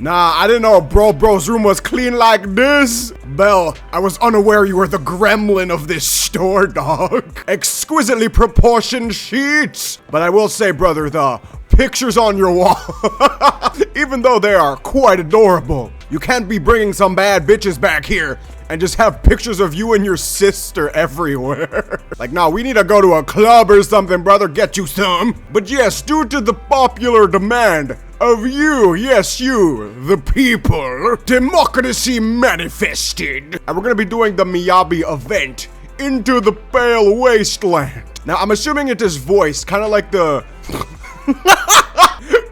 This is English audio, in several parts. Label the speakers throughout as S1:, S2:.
S1: Nah, I didn't know bro's room was clean like this. Belle, I was unaware you were the gremlin of this store, dog. Exquisitely proportioned sheets. But I will say, brother, the pictures on your wall, even though they are quite adorable, you can't be bringing some bad bitches back here and just have pictures of you and your sister everywhere. Like, nah, we need to go to a club or something, brother, get you some. But yes, due to the popular demand of you, yes, you, the people, democracy manifested. And we're gonna be doing the Miyabi event, Into the Pale Wasteland. Now, I'm assuming it is voiced, kind of like the...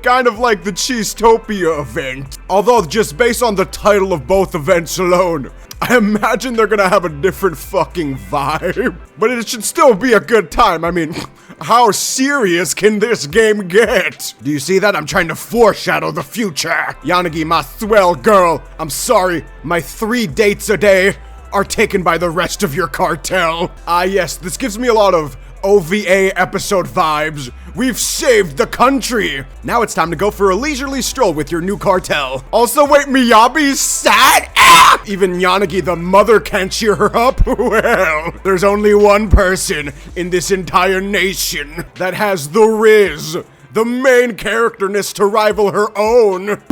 S1: kind of like the Cheesetopia event. Although, just based on the title of both events alone, I imagine they're gonna have a different fucking vibe. But it should still be a good time. I mean, how serious can this game get? Do you see that? I'm trying to foreshadow the future. Yanagi, my swell girl, I'm sorry, my 3 dates a day are taken by the rest of your cartel. Ah yes, this gives me a lot of OVA episode vibes. We've saved the country. Now it's time to go for a leisurely stroll with your new cartel. Also, wait, Miyabi's sad? Ah! Even Yanagi the mother can't cheer her up? Well, there's only one person in this entire nation that has the riz, the main characterness to rival her own.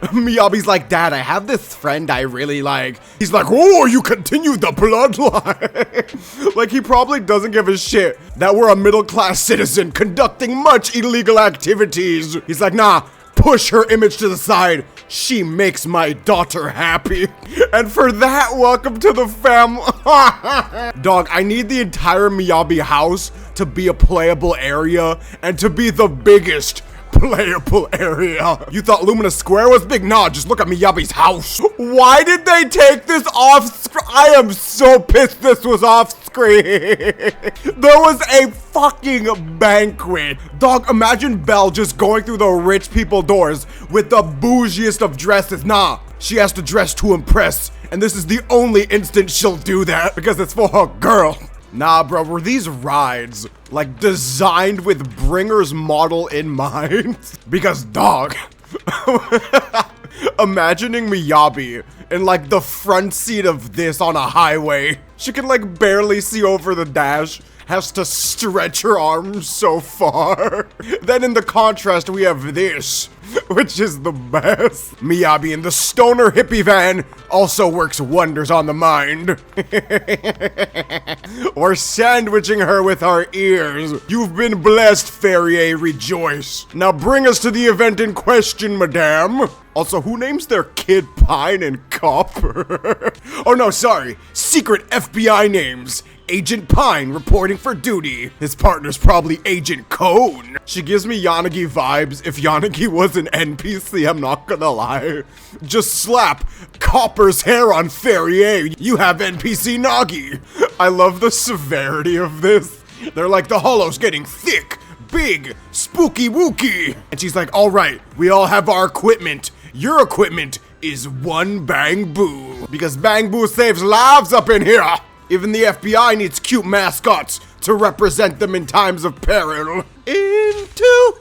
S1: Miyabi's like, Dad, I have this friend I really like. He's like, oh, you continue the bloodline. Like, he probably doesn't give a shit that we're a middle-class citizen conducting much illegal activities. He's like, nah, push her image to the side. She makes my daughter happy. And for that, welcome to the family. Dog, I need the entire Miyabi house to be a playable area and to be the biggest playable area. You thought Lumina Square was big? Nah, just look at Miyabi's house. Why did they take this off screen? I am so pissed this was off screen. There was a fucking banquet. Dog, imagine Belle just going through the rich people doors with the bougiest of dresses. Nah, she has to dress to impress. And this is the only instant she'll do that because it's for her girl. Nah, bro, were these rides, like, designed with Bringer's model in mind? Because, dog, imagining Miyabi in, like, the front seat of this on a highway. She can, like, barely see over the dash, has to stretch her arms so far. Then in the contrast, we have this, which is the best. Miyabi in the stoner hippie van also works wonders on the mind. Or sandwiching her with our ears. You've been blessed, Ferrier, rejoice. Now bring us to the event in question, madame. Also, who names their kid Pine and Copper? Oh no, sorry. Secret FBI names. Agent Pine reporting for duty. His partner's probably Agent Cone. She gives me Yanagi vibes. If Yanagi was an NPC, I'm not gonna lie. Just slap Copper's hair on Ferrier. You have NPC Nagi. I love the severity of this. They're like, the hollow's getting thick, big, spooky wooky. And she's like, all right, we all have our equipment. Your equipment is one Bang Boo. Because Bang Boo saves lives up in here. Even the FBI needs cute mascots to represent them in times of peril. Into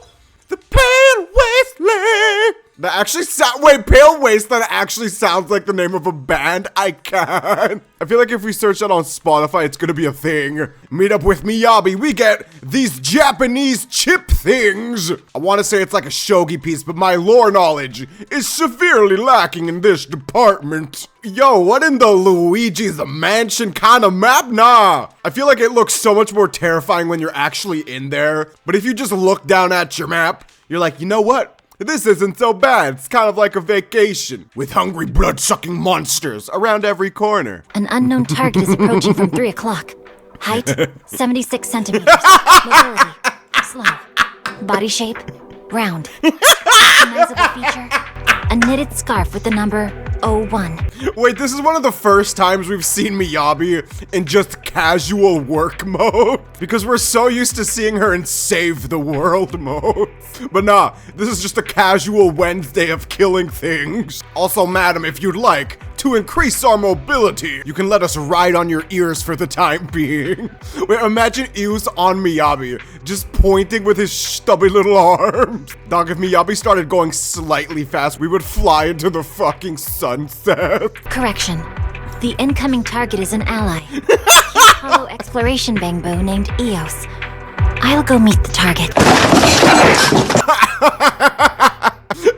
S1: the Pale Wasteland. That actually wait, Pale Wasteland actually sounds like the name of a band. I can't. I feel like if we search that on Spotify, it's gonna be a thing. Meet up with Miyabi, we get these Japanese chip things. I wanna say it's like a shogi piece, but my lore knowledge is severely lacking in this department. Yo, what in the Luigi's Mansion kind of map? Nah. I feel like it looks so much more terrifying when you're actually in there. But if you just look down at your map, you're like, you know what? This isn't so bad. It's kind of like a vacation with hungry blood-sucking monsters around every corner.
S2: An unknown target is approaching from 3 o'clock. Height, 76 centimeters. Mobility, slow. Body shape, round. Recognizable feature, a knitted scarf with the number 01.
S1: Wait, this is one of the first times we've seen Miyabi in just casual work mode. Because we're so used to seeing her in save the world mode. But nah, this is just a casual Wednesday of killing things. Also, madam, if you'd like, To increase our mobility, you can let us ride on your ears for the time being. Wait, imagine Eus on Miyabi, just pointing with his stubby little arms. Dog, if Miyabi started going slightly fast, we would fly into the fucking sunset.
S2: Correction. The incoming target is an ally. A hollow exploration bangbo named Eos. I'll go meet the target.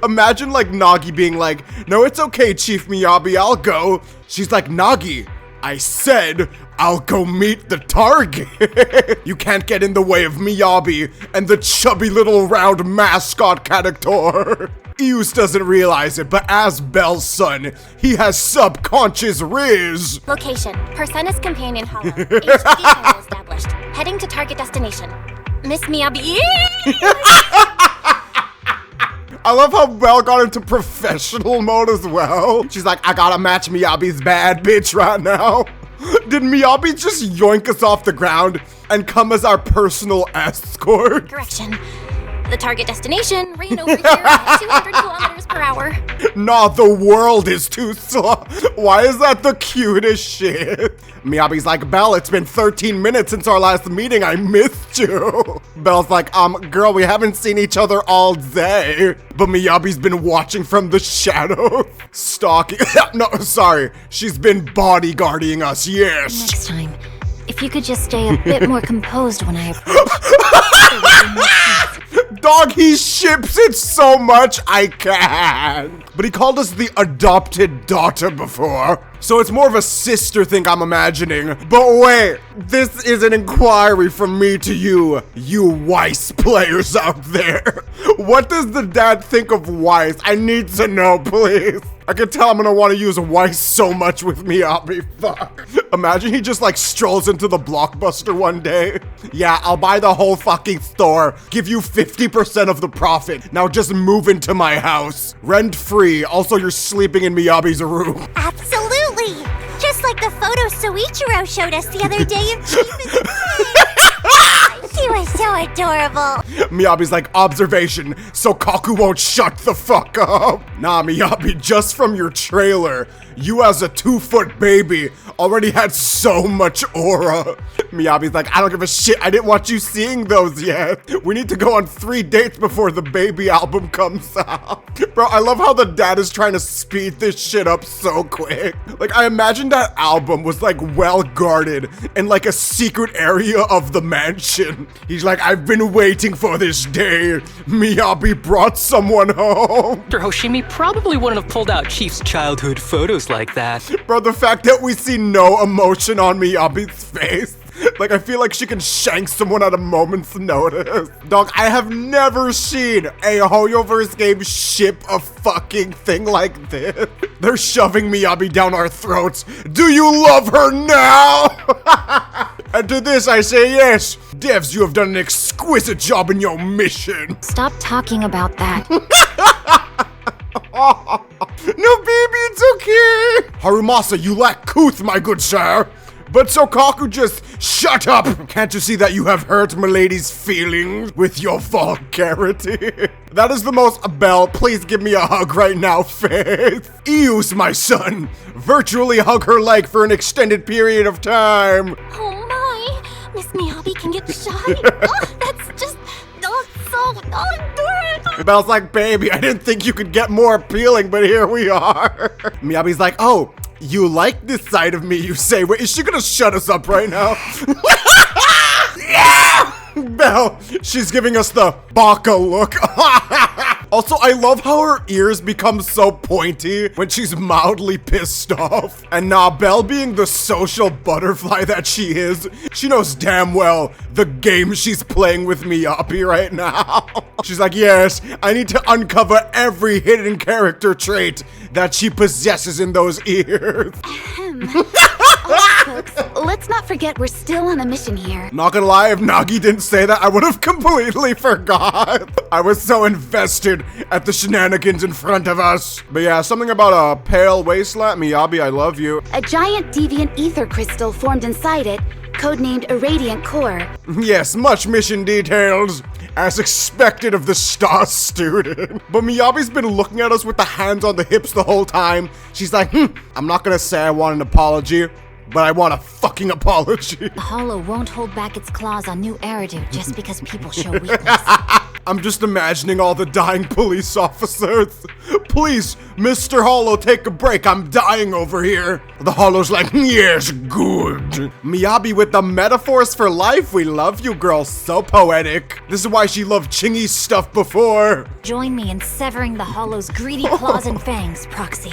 S1: Imagine like Nagi being like, no, it's okay, Chief Miyabi, I'll go. She's like, Nagi, I said I'll go meet the target. You can't get in the way of Miyabi and the chubby little round mascot character. Eus doesn't realize it, but as Belle's son, he has subconscious riz.
S3: Location, Persena's Companion Hollow. HDD channel established. Heading to target destination. Miss Miyabi.
S1: I love how Belle got into professional mode as well. She's like, I gotta match Miyabi's bad bitch right now. Did Miyabi just yoink us off the ground and come as our personal escort?
S3: Correction. The target destination, rain over here at 200 kilometers per hour.
S1: Nah, the world is too slow. Why is that the cutest shit? Miyabi's like, Belle, it's been 13 minutes since our last meeting. I missed you. Belle's like, girl, we haven't seen each other all day. But Miyabi's been watching from the shadows. Stalking. No, sorry. She's been bodyguarding us, yes.
S2: Next time, if you could just stay a bit more composed when I approach.
S1: Dog, he ships it so much, I can't. But he called us the adopted daughter before. So it's more of a sister thing I'm imagining. But wait, this is an inquiry from me to you Weiss players out there. What does the dad think of Weiss? I need to know, please. I can tell I'm gonna want to use Weiss so much with Miyabi. Fuck. Imagine he just like strolls into the Blockbuster one day. Yeah, I'll buy the whole fucking store. Give you 50% of the profit. Now just move into my house. Rent free. Also, you're sleeping in Miyabi's room.
S3: Absolutely. Just like the photo Soichiro showed us the other day of Chief. She was so adorable.
S1: Miyabi's like, observation, so Kaku won't shut the fuck up. Nah, Miyabi, just from your trailer, you as a 2-foot baby already had so much aura. Miyabi's like, I don't give a shit, I didn't want you seeing those yet. We need to go on 3 dates before the baby album comes out. Bro, I love how the dad is trying to speed this shit up so quick. Like, I imagine that album was like well guarded in like a secret area of the mansion. He's like, I've been waiting for this day. Miyabi brought someone home.
S4: Hoshimi probably wouldn't have pulled out Chief's childhood photos like that.
S1: Bro, the fact that we see no emotion on Miyabi's face. Like, I feel like she can shank someone at a moment's notice. Dog, I have never seen a Hoyoverse game ship a fucking thing like this. They're shoving Miyabi down our throats. Do you love her now? And to this I say yes. Devs, you have done an exquisite job in your mission.
S2: Stop talking about that.
S1: No, baby, it's okay. Harumasa, you lack couth, my good sir. But Sokaku, just shut up! Can't you see that you have hurt milady's feelings with your vulgarity? That is the most Belle, please give me a hug right now face. Eus, my son, virtually hug her leg for an extended period of time.
S3: Oh my, Miss Miyabi can get shy. Oh, that's just, so adorable.
S1: Belle's like, baby, I didn't think you could get more appealing, but here we are. Miyabi's like, oh, you like this side of me, you say. Wait, is she gonna shut us up right now? Yeah! Belle, she's giving us the baka look. Also, I love how her ears become so pointy when she's mildly pissed off. And nah, Belle being the social butterfly that she is, she knows damn well the game she's playing with Miyabi right now. She's like, yes, I need to uncover every hidden character trait that she possesses in those ears.
S5: Folks, let's not forget we're still on a mission here.
S1: Not gonna lie, if Nagi didn't say that, I would have completely forgot. I was so invested at the shenanigans in front of us. But yeah, something about a pale wasteland. Miyabi, I love you.
S5: A giant deviant ether crystal formed inside it, codenamed a radiant core.
S1: Yes, much mission details. as expected of the star student. But Miyabi's been looking at us with the hands on the hips the whole time. She's like, I'm not gonna say I want an apology, but I want a fucking apology.
S2: The Hollow won't hold back its claws on new Eridu just because people show weakness.
S1: I'm just imagining all the dying police officers. Please, Mr. Hollow, take a break. I'm dying over here. The Hollow's like, yes, good. Miyabi with the metaphors for life. We love you, girl. So poetic. This is why she loved Chingy's stuff before.
S2: Join me in severing the Hollow's greedy claws and fangs, Proxy.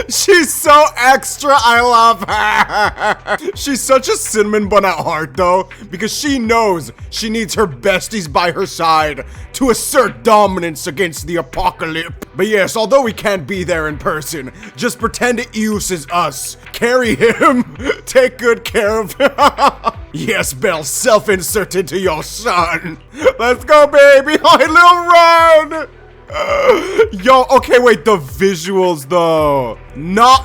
S1: She's so extra. I love her. She's such a cinnamon bun at heart, though, because she knows she needs her besties by her side to assert dominance against the apocalypse. But yes, although we can't be there in person, just pretend Eus is us. Carry him. Take good care of him. Yes, Belle, self-insert into your son. Let's go, baby. Oh, little run. Yo, okay, wait, the visuals though. No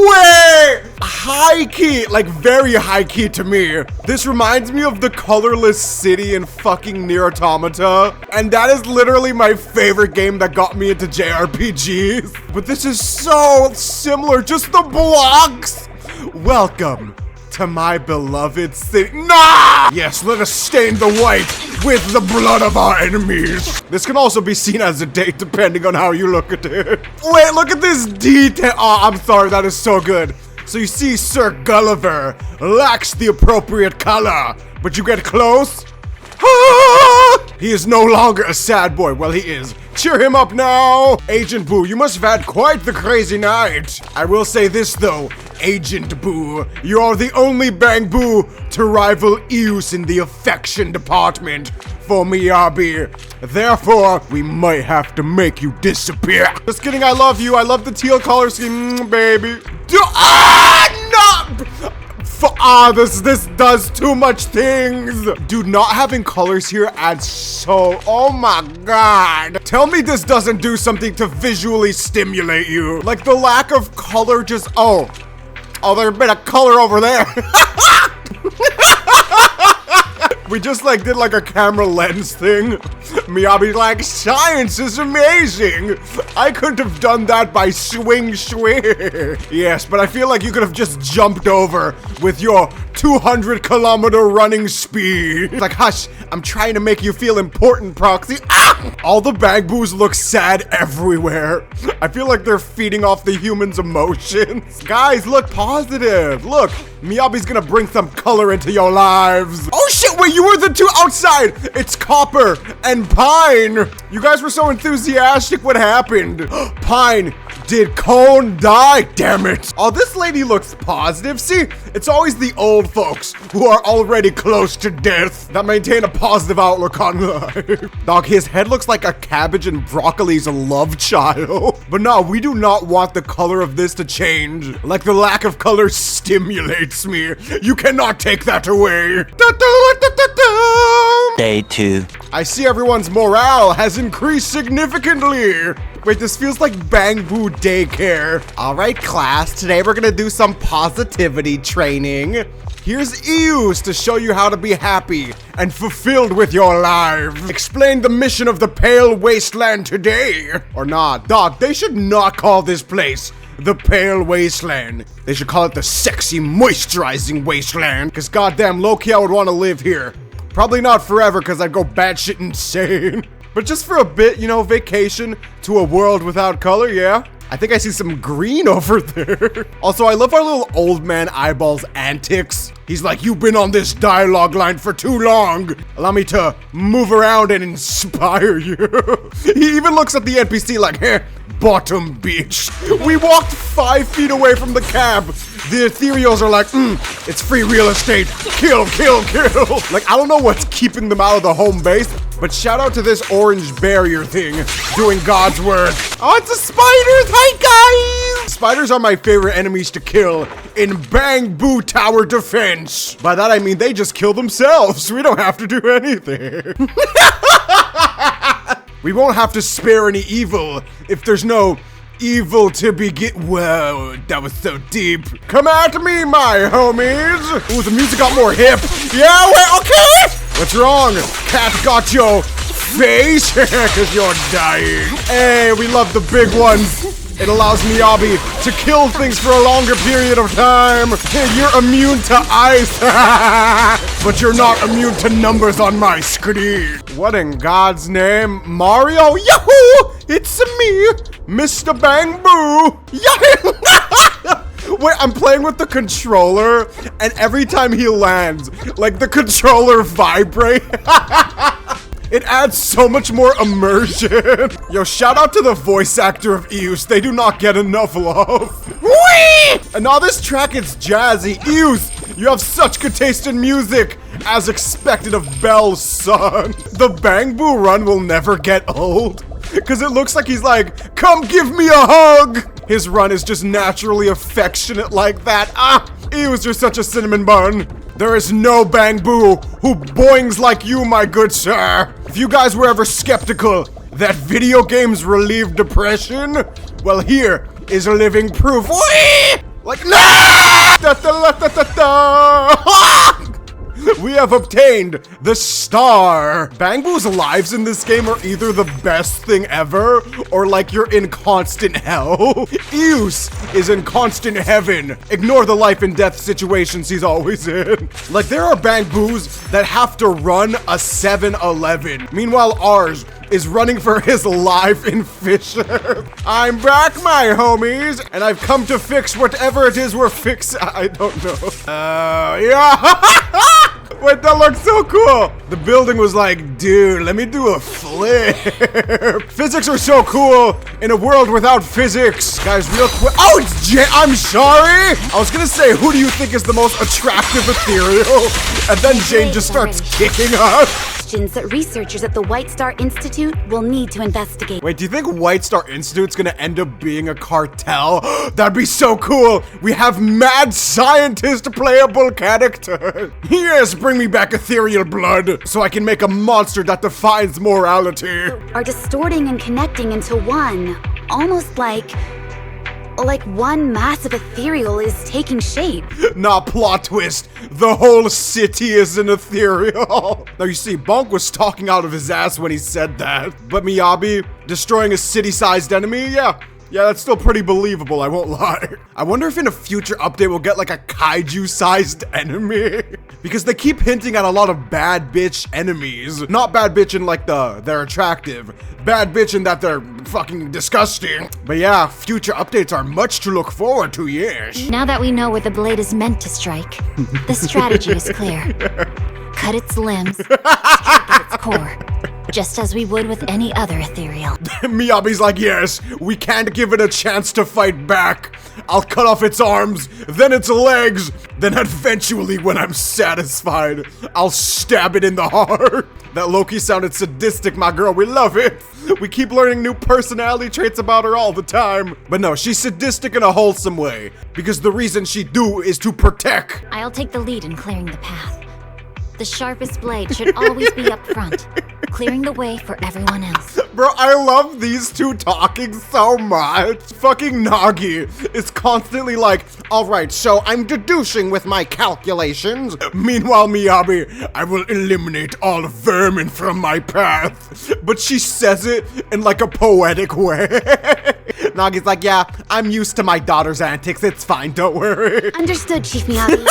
S1: way! High key, like very high key to me. This reminds me of the colorless city in fucking Nier Automata. And that is literally my favorite game that got me into JRPGs. But this is so similar, just the blocks. Welcome to my beloved city. Nah! Yes, let us stain the white with the blood of our enemies. This can also be seen as a date depending on how you look at it. Wait, look at this detail. Oh, I'm sorry, that is so good. So you see Sir Gulliver lacks the appropriate color, but you get close. He is no longer a sad boy. Well, he is. Cheer him up now. Agent Boo, you must have had quite the crazy night. I will say this though, Agent Boo, you are the only Bang Boo to rival Eus in the affection department for Miyabi. Therefore, we might have to make you disappear. Just kidding, I love you. I love the teal color scheme, baby. This does too much things. Dude, not having colors here adds so, oh my god. Tell me this doesn't do something to visually stimulate you. Like the lack of color just, oh, there's a bit of color over there. We just like did like a camera lens thing. Miyabi's like, science is amazing. I couldn't have done that by swing. Yes, but I feel like you could have just jumped over with your 200-kilometer running speed. It's like, hush, I'm trying to make you feel important, Proxy. Ah! All the Bang Boos look sad everywhere. I feel like they're feeding off the humans' emotions. Guys, look positive. Look, Miyabi's gonna bring some color into your lives. Oh shit, wait, you were the two outside. It's Copper and Pine. You guys were so enthusiastic. What happened? Pine, did Cone die? Damn it. Oh, this lady looks positive. See, it's always the old folks who are already close to death that maintain a positive outlook on life. Dog, his head looks like a cabbage and broccoli's love child. But no, we do not want the color of this to change. Like the lack of color stimulates me. You cannot take that away.
S6: Day 2.
S1: I see everyone's morale has increased significantly. Wait, this feels like Bang Boo daycare. All right, class, today we're gonna do some positivity training. Here's Eus to show you how to be happy and fulfilled with your lives. Explain the mission of the Pale Wasteland today. Or not, dog, they should not call this place the Pale Wasteland. They should call it the Sexy Moisturizing Wasteland. Cause goddamn, low-key I would wanna live here. Probably not forever, cause I'd go batshit insane. But just for a bit, you know, vacation to a world without color, yeah? I think I see some green over there. Also, I love our little old man eyeballs antics. He's like, you've been on this dialogue line for too long. Allow me to move around and inspire you. He even looks at the NPC like, bottom bitch. We walked 5 feet away from the cab. The ethereals are like, it's free real estate. Kill. Like, I don't know what's keeping them out of the home base, but shout out to this orange barrier thing doing God's work. Oh, it's a spider. Hi, guys. Spiders are my favorite enemies to kill in Bang Boo Tower Defense. By that, I mean they just kill themselves. We don't have to do anything. We won't have to spare any evil if there's no evil to begin. Whoa, that was so deep. Come at me, my homies. Ooh, the music got more hip. Yeah, wait, okay. What's wrong? Cat got your face? Cause you're dying. Hey, we love the big ones. It allows Miyabi to kill things for a longer period of time. You're immune to ice. But you're not immune to numbers on my screen. What in God's name? Mario? Yahoo! It's me, Mr. Bang Boo. Yahoo! Wait, I'm playing with the controller, and every time he lands, like the controller vibrates. It adds so much more immersion. Yo, shout out to the voice actor of Eus. They do not get enough love. Whee! And now this track is jazzy. Eus, you have such good taste in music, as expected of Belle's son. The Bang Boo run will never get old, because it looks like he's like, come give me a hug. His run is just naturally affectionate like that. Eus, you're such a cinnamon bun. There is no Bang Boo who boings like you, my good sir. If you guys were ever skeptical that video games relieve depression, well, here is a living proof. Whee! Like, no! We have obtained the star. Bang Boo's lives in this game are either the best thing ever, or like you're in constant hell. Eus is in constant heaven. Ignore the life and death situations he's always in. Like, there are Bang Boos that have to run a 7-Eleven. Meanwhile, ours is running for his life in Fisher. I'm back, my homies, and I've come to fix whatever it is we're fixing. I don't know. Yeah. Wait, that looks so cool. The building was like, dude, let me do a flip. Physics are so cool in a world without physics. Guys, real quick. Oh, it's Jane. I'm sorry. I was gonna say, who do you think is the most attractive ethereal? And then Jane just starts kicking us.
S5: That researchers at the White Star Institute will need to investigate.
S1: Wait, do you think White Star Institute's gonna end up being a cartel? That'd be so cool. We have mad scientist playable characters. Yes, bring me back ethereal blood so I can make a monster that defines morality.
S5: Are distorting and connecting into one, almost like one massive ethereal is taking shape.
S1: Nah, plot twist. The whole city is an ethereal. Now you see, Bonk was talking out of his ass when he said that. But Miyabi destroying a city-sized enemy, yeah, that's still pretty believable, I won't lie. I wonder if in a future update we'll get like a kaiju-sized enemy. Because they keep hinting at a lot of bad bitch enemies. Not bad bitch in like they're attractive. Bad bitch in that they're fucking disgusting. But yeah, future updates are much to look forward to, yes.
S2: Now that we know where the blade is meant to strike, the strategy is clear. Cut its limbs, strike at its core. Just as we would with any other ethereal.
S1: Miyabi's like, yes, we can't give it a chance to fight back. I'll cut off its arms, then its legs, then eventually when I'm satisfied, I'll stab it in the heart. That Loki sounded sadistic, my girl, we love it. We keep learning new personality traits about her all the time. But no, she's sadistic in a wholesome way, because the reason she do is to protect.
S2: I'll take the lead in clearing the path. The sharpest blade should always be up front, clearing the way for everyone else.
S1: Bro, I love these two talking so much. Fucking Nagi is constantly like, alright, so I'm deducing with my calculations. Meanwhile, Miyabi, I will eliminate all vermin from my path. But she says it in like a poetic way. Nagi's like, yeah, I'm used to my daughter's antics. It's fine, don't worry.
S5: Understood, Chief Miyabi.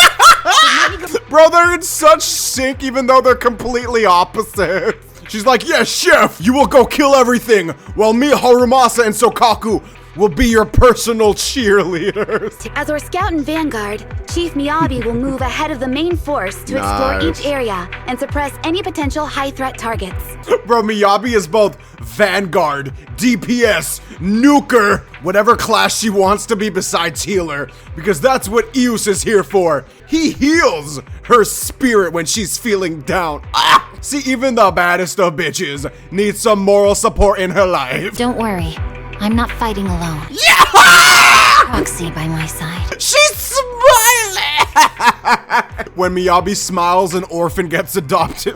S1: Bro, they're in such sync even though they're completely opposite. She's like, yes, chef, you will go kill everything, while me, Harumasa, and Sokaku will be your personal cheerleaders.
S5: As our scout and vanguard, Chief Miyabi will move ahead of the main force to explore each area and suppress any potential high-threat targets.
S1: Bro, Miyabi is both vanguard, DPS, nuker, whatever class she wants to be besides healer, because that's what Eus is here for. He heals her spirit when she's feeling down. See, even the baddest of bitches needs some moral support in her life.
S2: Don't worry, I'm not fighting alone.
S1: Yeah!
S2: Proxy by my side.
S1: She's smiling! When Miyabi smiles, an orphan gets adopted.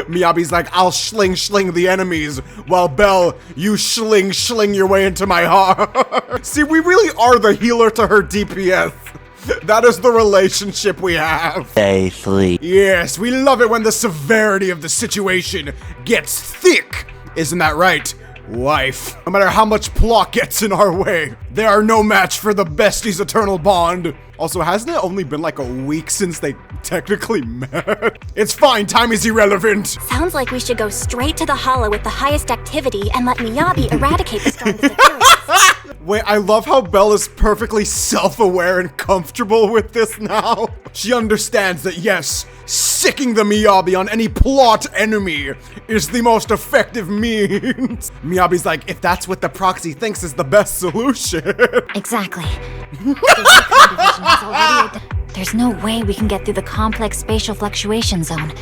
S1: Miyabi's like, I'll sling the enemies, while Belle, you sling your way into my heart. See, we really are the healer to her DPS. That is the relationship we have.
S6: Stay asleep.
S1: Yes, we love it when the severity of the situation gets thick. Isn't that right, wife? No matter how much plot gets in our way, they are no match for the besties' eternal bond. Also, hasn't it only been like a week since they technically met? It's fine, time is irrelevant.
S3: Sounds like we should go straight to the hollow with the highest activity and let Miyabi eradicate the strongest appearances.
S1: Wait, I love how Belle is perfectly self-aware and comfortable with this now. She understands that yes, sicking the Miyabi on any plot enemy is the most effective means. Miyabi's like, if that's what the proxy thinks is the best solution.
S2: Exactly. There's no way we can get through the complex spatial fluctuation zone,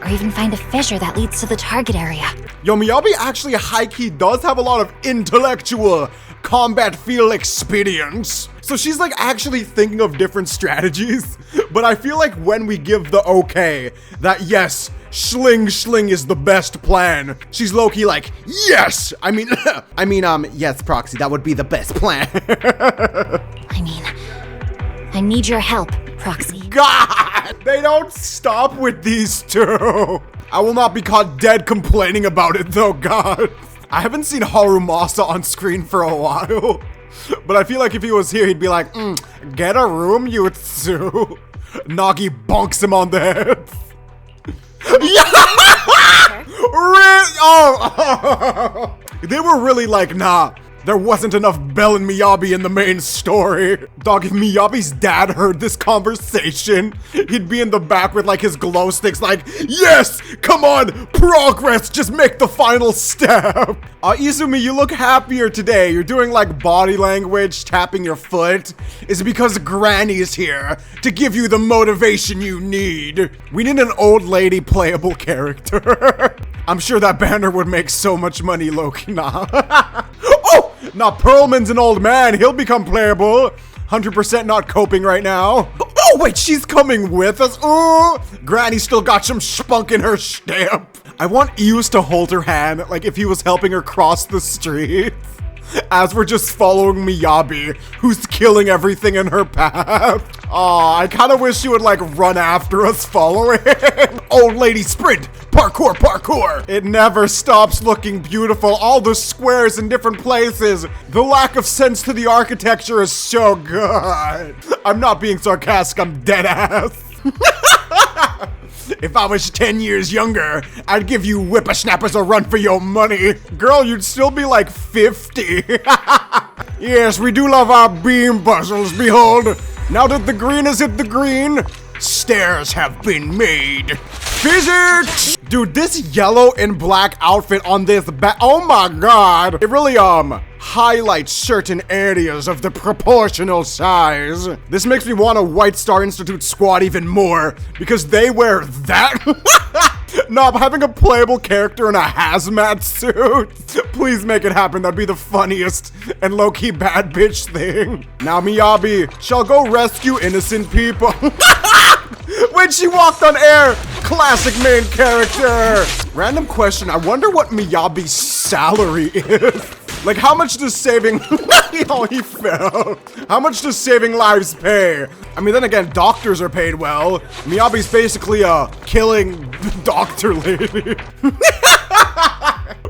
S2: or even find a fissure that leads to the target area.
S1: Yo, Miyabi actually high-key does have a lot of intellectual combat field experience. So she's like actually thinking of different strategies. But I feel like when we give the okay, that yes, Schling is the best plan, she's low-key like, yes! I mean, yes, Proxy, that would be the best plan.
S2: I need your help, Proxy.
S1: God! They don't stop with these two. I will not be caught dead complaining about it though, God. I haven't seen Harumasa on screen for a while. But I feel like if he was here, he'd be like, get a room, Yutsu. Nagi bonks him on the head. Oh! They were really like, nah. There wasn't enough Belle and Miyabi in the main story. Dog, if Miyabi's dad heard this conversation, he'd be in the back with like his glow sticks like, yes, come on, progress, just make the final step. Izumi, you look happier today. You're doing like body language, tapping your foot. Is it because Granny's here to give you the motivation you need? We need an old lady playable character. I'm sure that banner would make so much money, Loki. Nah. Oh! Now Pearlman's an old man. He'll become playable. 100% not coping right now. Oh, wait, she's coming with us. Oh, Granny still got some spunk in her stamp. I want Eus to hold her hand like if he was helping her cross the street. As we're just following Miyabi, who's killing everything in her path. Aw, I kind of wish she would like run after us following. Old lady sprint, parkour, parkour. It never stops looking beautiful. All the squares in different places. The lack of sense to the architecture is so good. I'm not being sarcastic, I'm dead ass. If I was 10 years younger, I'd give you whippersnappers a run for your money. Girl, you'd still be like 50. Yes, we do love our beam puzzles. Behold, now that the green has hit the green, stairs have been made. Physics! Dude, this yellow and black outfit on this oh my god. It really, highlights certain areas of the proportional size. This makes me want a White Star Institute squad even more, because they wear that. No, having a playable character in a hazmat suit. Please make it happen, that'd be the funniest and low-key bad bitch thing. Now Miyabi shall go rescue innocent people. When she walked on air, classic main character. Random question, I wonder what Miyabi's salary is. Like, how much does saving... Oh, he fell. How much does saving lives pay? I mean, then again, doctors are paid well. Miyabi's basically a killing doctor lady.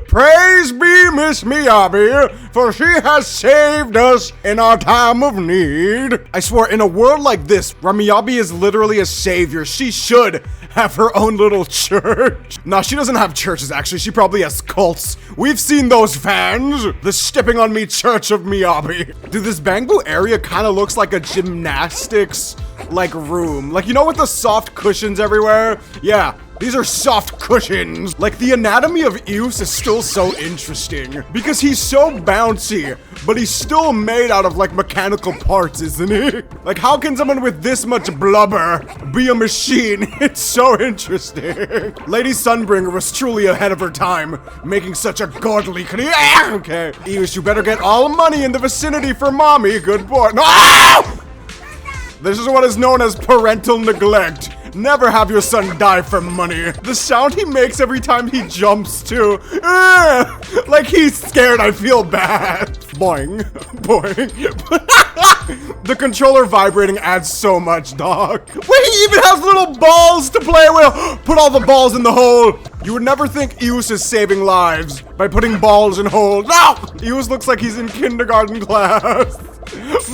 S1: Praise be Miss Miyabi, for she has saved us in our time of need. I swear, in a world like this, where Miyabi is literally a savior, she should have her own little church. Nah, she doesn't have churches, actually. She probably has cults. We've seen those fans. The Stepping on Me Church of Miyabi. Dude, this bamboo area kind of looks like a gymnastics, like, room. Like, you know, with the soft cushions everywhere? Yeah. These are soft cushions. Like, the anatomy of Eus is still so interesting because he's so bouncy, but he's still made out of, like, mechanical parts, isn't he? Like, how can someone with this much blubber be a machine? It's so interesting. Lady Sunbringer was truly ahead of her time, making such a godly okay. Eus, you better get all the money in the vicinity for mommy. Good boy. No! This is what is known as parental neglect. Never have your son die for money. The sound he makes every time he jumps too. Like he's scared, I feel bad. Boing. Boing. The controller vibrating adds so much, dog. Wait, he even has little balls to play with. Put all the balls in the hole. You would never think Eus is saving lives by putting balls in holes. No! Eus looks like he's in kindergarten class.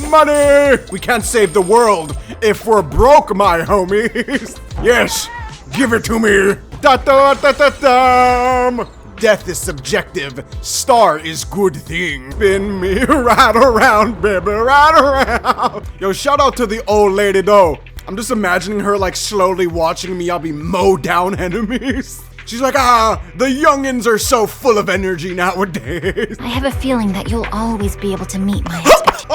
S1: Money! We can't save the world if we're broke, my homies. Yes, give it to me. Da-da-da-da-dum. Death is subjective. Star is good thing. Spin me right around, baby, right around. Yo, shout out to the old lady, though. I'm just imagining her, like, slowly watching Miyabi mow down enemies. She's like, the youngins are so full of energy nowadays.
S2: I have a feeling that you'll always be able to meet my expectations.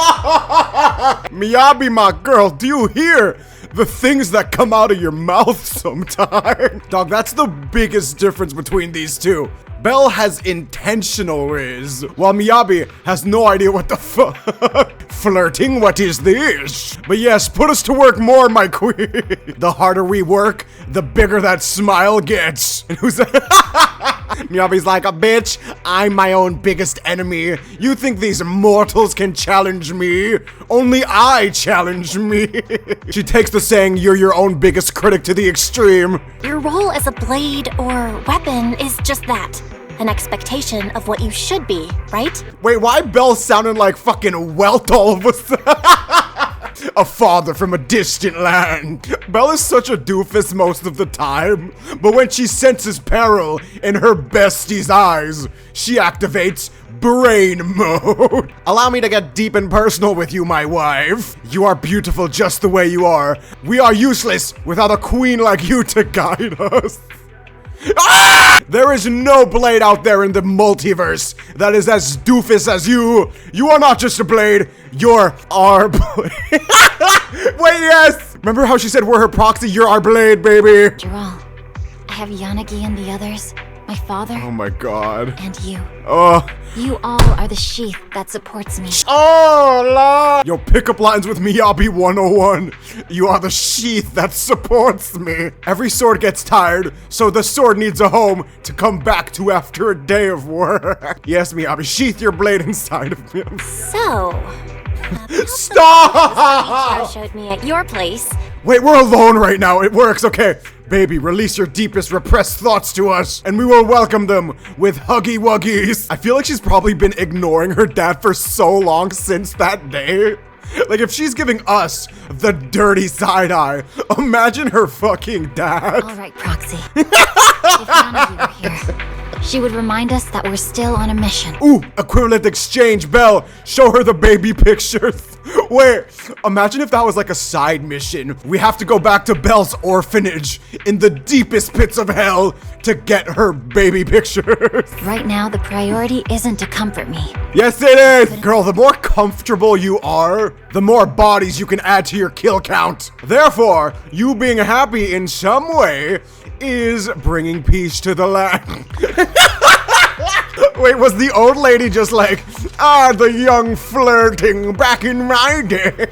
S1: Miyabi, my girl, do you hear the things that come out of your mouth sometimes? Dog, that's the biggest difference between these two. Belle has intentional riz, while Miyabi has no idea what the fuck. Flirting? What is this? But yes, put us to work more, my queen. The harder we work, the bigger that smile gets. And who's Miyabi's like, a bitch, I'm my own biggest enemy. You think these mortals can challenge me? Only I challenge me. She takes the saying, you're your own biggest critic to the extreme.
S3: Your role as a blade or weapon is just that. An expectation of what you should be, right?
S1: Wait, why Belle sounding like fucking Welt all of a sudden? A father from a distant land. Belle is such a doofus most of the time, but when she senses peril in her bestie's eyes, she activates brain mode. Allow me to get deep and personal with you, my wife. You are beautiful just the way you are. We are useless without a queen like you to guide us. Ah! There is no blade out there in the multiverse that is as doofus as you. You are not just a blade, you're our blade. Wait, yes! Remember how she said we're her proxy? You're our blade, baby.
S2: After all, I have Yanagi and the others, my father,
S1: Oh my god.
S2: and you.
S1: Oh.
S2: You all are the sheath that supports me.
S1: Oh, Lord. Yo, pickup lines with Miyabi 101. You are the sheath that supports me. Every sword gets tired, so the sword needs a home to come back to after a day of work. Yes, Miyabi, sheath your blade inside of me.
S3: So,
S1: Stop!
S3: showed me at your place.
S1: Wait, we're alone right now. It works, okay. Baby, release your deepest repressed thoughts to us, and we will welcome them with huggy wuggies. I feel like she's probably been ignoring her dad for so long since that day. Like, if she's giving us the dirty side eye, imagine her fucking dad.
S2: All right, Proxy. If Yanagi were here, she would remind us that we're still on a mission.
S1: Ooh, equivalent exchange, Belle. Show her the baby pictures. Wait, imagine if that was like a side mission. We have to go back to Belle's orphanage in the deepest pits of hell to get her baby pictures.
S2: Right now, the priority isn't to comfort me.
S1: Yes, it is! Girl, the more comfortable you are, the more bodies you can add to your kill count. Therefore, you being happy in some way is bringing peace to the land. Wait, was the old lady just like, the young flirting back in my day?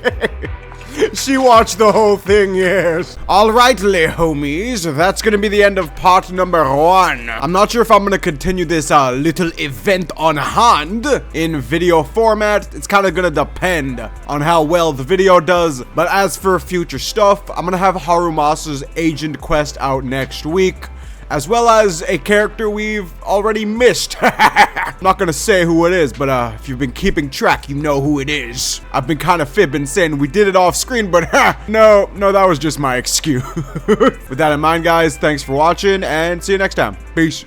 S1: She watched the whole thing, yes. Alrightly, homies, that's gonna be the end of part number 1. I'm not sure if I'm gonna continue this little event on hand in video format. It's kind of gonna depend on how well the video does. But as for future stuff, I'm gonna have Harumasa's agent quest out next week, as well as a character we've already missed. I'm not gonna say who it is, but if you've been keeping track, you know who it is. I've been kind of fibbing saying we did it off screen, but no, that was just my excuse. With that in mind, guys, thanks for watching, and see you next time. Peace.